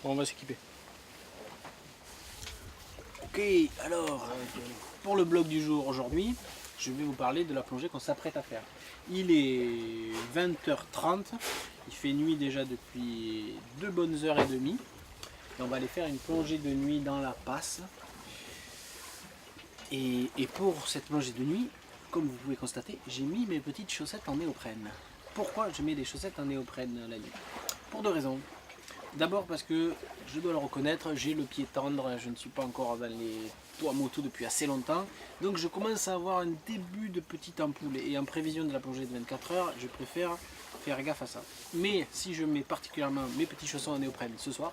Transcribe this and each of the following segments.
Bon, on va s'équiper. Ok, alors, pour le blog du jour aujourd'hui, je vais vous parler de la plongée qu'on s'apprête à faire. Il est 20h30, il fait nuit déjà depuis 2 bonnes heures et demie. Et on va aller faire une plongée de nuit dans la Passe. Et pour cette plongée de nuit, comme vous pouvez constater, j'ai mis mes petites chaussettes en néoprène. Pourquoi je mets des chaussettes en néoprène la nuit? Pour 2 raisons. D'abord parce que, je dois le reconnaître, j'ai le pied tendre, je ne suis pas encore dans les toits moto depuis assez longtemps. Donc je commence à avoir un début de petite ampoule. Et en prévision de la plongée de 24 heures, je préfère faire gaffe à ça. Mais si je mets particulièrement mes petits chaussons en néoprène ce soir,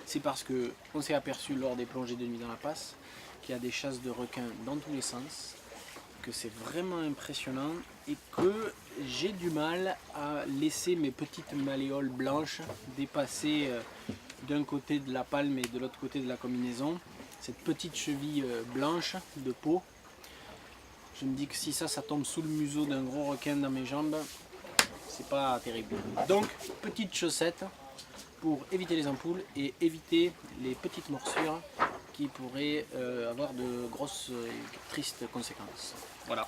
c'est parce qu'on s'est aperçu lors des plongées de nuit dans la Passe qu'il y a des chasses de requins dans tous les sens, que c'est vraiment impressionnant et que j'ai du mal à laisser mes petites malléoles blanches dépasser d'un côté de la palme et de l'autre côté de la combinaison. Cette petite cheville blanche de peau, je me dis que si ça tombe sous le museau d'un gros requin dans mes jambes, c'est pas terrible. Donc petites chaussettes pour éviter les ampoules et éviter les petites morsures qui pourraient avoir de grosses et tristes conséquences. Voilà,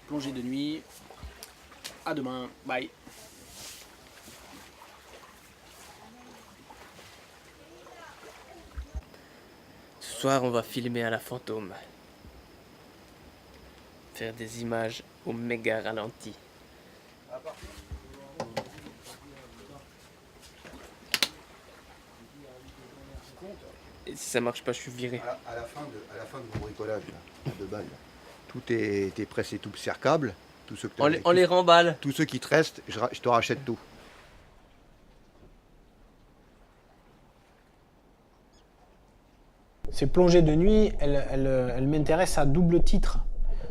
plongée de nuit, à demain, bye. Ce soir, on va filmer à la fantôme. Faire des images au méga ralenti. Et si ça marche pas, je suis viré. À la fin de mon bricolage, là, de balle, tout est pressé, tout cercable. Tous ceux que On les remballe. tous ceux qui te restent, je te rachète tout. Ces plongées de nuit, elles m'intéressent à double titre.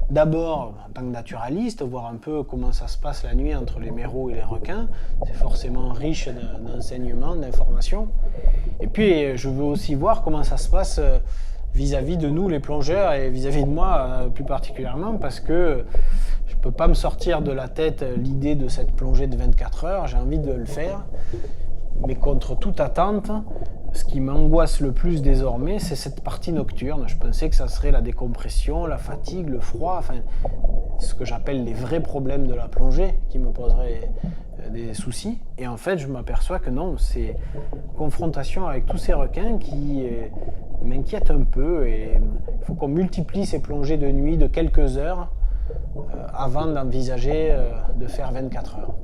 D'abord, en tant que naturaliste, voir un peu comment ça se passe la nuit entre les mérous et les requins. C'est forcément riche d'enseignements, d'informations. Et puis, je veux aussi voir comment ça se passe vis-à-vis de nous, les plongeurs, et vis-à-vis de moi plus particulièrement, parce que je ne peux pas me sortir de la tête l'idée de cette plongée de 24 heures. J'ai envie de le faire. Mais contre toute attente, ce qui m'angoisse le plus désormais, c'est cette partie nocturne. Je pensais que ça serait la décompression, la fatigue, le froid, enfin, ce que j'appelle les vrais problèmes de la plongée qui me poseraient des soucis. Et en fait, je m'aperçois que non, c'est confrontation avec tous ces requins qui m'inquiètent un peu. Et il faut qu'on multiplie ces plongées de nuit de quelques heures avant d'envisager de faire 24 heures.